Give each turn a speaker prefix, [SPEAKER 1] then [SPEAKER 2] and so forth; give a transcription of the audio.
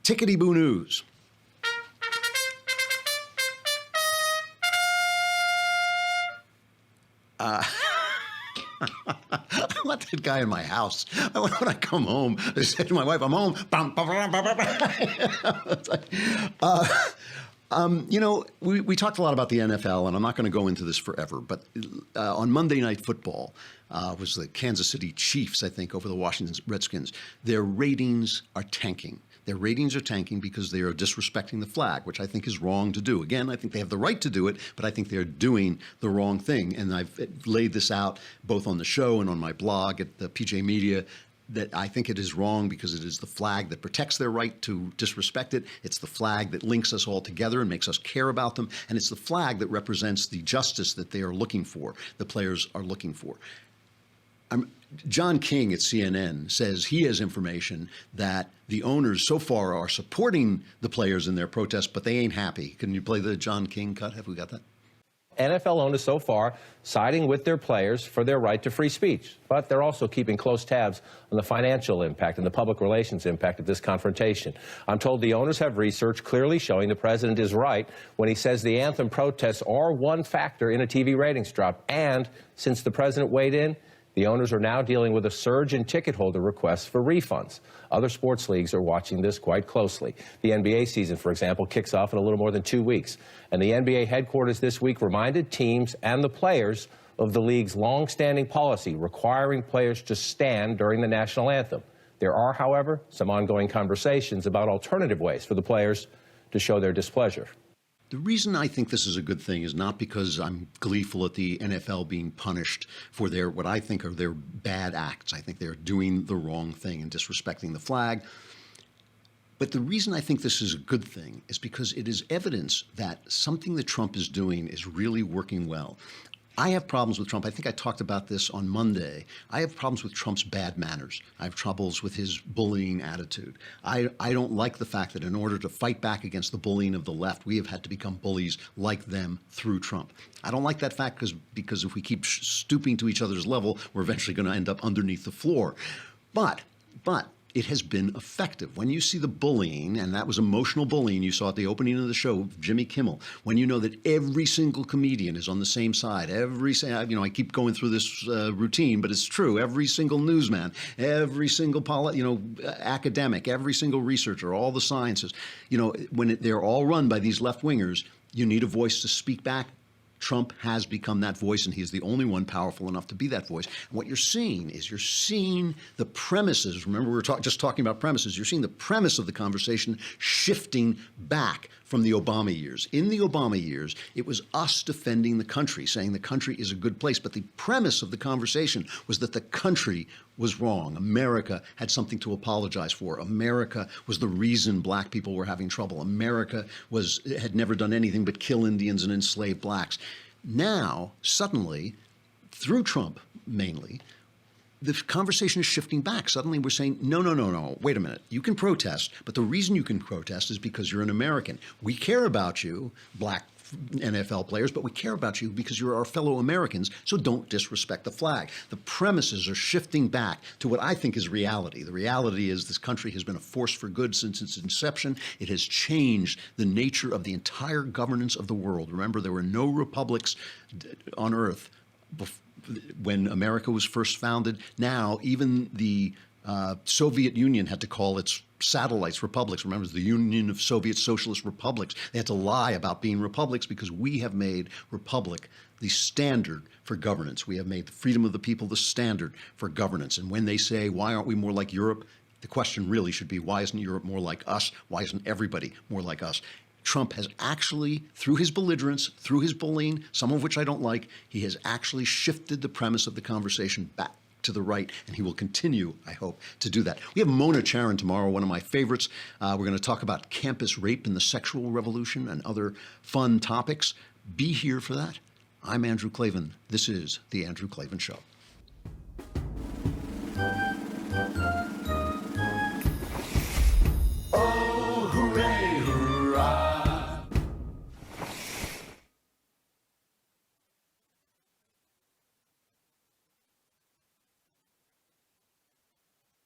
[SPEAKER 1] Tickety-Boo News. I want that guy in my house. When I come home, I say to my wife, I'm home. We talked a lot about the NFL, and I'm not going to go into this forever, but on Monday Night Football was the Kansas City Chiefs, I think, over the Washington Redskins. Their ratings are tanking. Their ratings are tanking because they are disrespecting the flag, which I think is wrong to do. Again, I think they have the right to do it, but I think they're doing the wrong thing. And I've laid this out both on the show and on my blog at the PJ Media, that I think it is wrong because it is the flag that protects their right to disrespect it. It's the flag that links us all together and makes us care about them. And it's the flag that represents the justice that they are looking for, the players are looking for. John King at CNN says he has information that the owners so far are supporting the players in their protest, but they ain't happy. Can you play the John King cut? Have we got that?
[SPEAKER 2] NFL owners so far siding with their players for their right to free speech, but they're also keeping close tabs on the financial impact and the public relations impact of this confrontation. I'm told the owners have research clearly showing the president is right when he says the anthem protests are one factor in a TV ratings drop. And since the president weighed in, the owners are now dealing with a surge in ticket holder requests for refunds. Other sports leagues are watching this quite closely. The NBA season, for example, kicks off in a little more than 2 weeks. And the NBA headquarters this week reminded teams and the players of the league's long-standing policy requiring players to stand during the national anthem. There are, however, some ongoing conversations about alternative ways for the players to show their displeasure.
[SPEAKER 1] The reason I think this is a good thing is not because I'm gleeful at the NFL being punished for their, what I think are their bad acts. I think they're doing the wrong thing and disrespecting the flag. But the reason I think this is a good thing is because it is evidence that something that Trump is doing is really working well. I have problems with Trump. I think I talked about this on Monday. I have problems with Trump's bad manners. I have troubles with his bullying attitude. I don't like the fact that in order to fight back against the bullying of the left, we have had to become bullies like them through Trump. I don't like that fact because if we keep stooping to each other's level, we're eventually going to end up underneath the floor. But it has been effective. When you see the bullying, and that was emotional bullying you saw at the opening of the show, Jimmy Kimmel, when you know that every single comedian is on the same side, I keep going through this routine, but it's true. Every single newsman, every single academic, every single researcher, all the sciences, when they're all run by these left-wingers, you need a voice to speak back. Trump has become that voice, and he is the only one powerful enough to be that voice. And what you're seeing is the premises. Remember, we were just talking about premises. You're seeing the premise of the conversation shifting back from the Obama years. In the Obama years, it was us defending the country, saying the country is a good place. But the premise of the conversation was that the country was wrong. America had something to apologize for. America was the reason black people were having trouble. America had never done anything but kill Indians and enslave blacks. Now, suddenly, through Trump mainly, the conversation is shifting back. Suddenly we're saying, no, wait a minute. You can protest, but the reason you can protest is because you're an American. We care about you, black NFL players, but we care about you because you're our fellow Americans, so don't disrespect the flag. The premises are shifting back to what I think is reality. The reality is this country has been a force for good since its inception. It has changed the nature of the entire governance of the world. Remember, there were no republics on earth when America was first founded. Now, even the Soviet Union had to call its satellites republics. Remember, it was the Union of Soviet Socialist Republics. They had to lie about being republics because we have made republic the standard for governance. We have made the freedom of the people the standard for governance. And when they say, why aren't we more like Europe? The question really should be, why isn't Europe more like us? Why isn't everybody more like us? Trump has actually, through his belligerence, through his bullying, some of which I don't like, he has actually shifted the premise of the conversation back to the right, and he will continue, I hope, to do that. We have Mona Charen tomorrow, one of my favorites. We're going to talk about campus rape and the sexual revolution and other fun topics. Be here for that. I'm Andrew Klavan. This is The Andrew Klavan Show.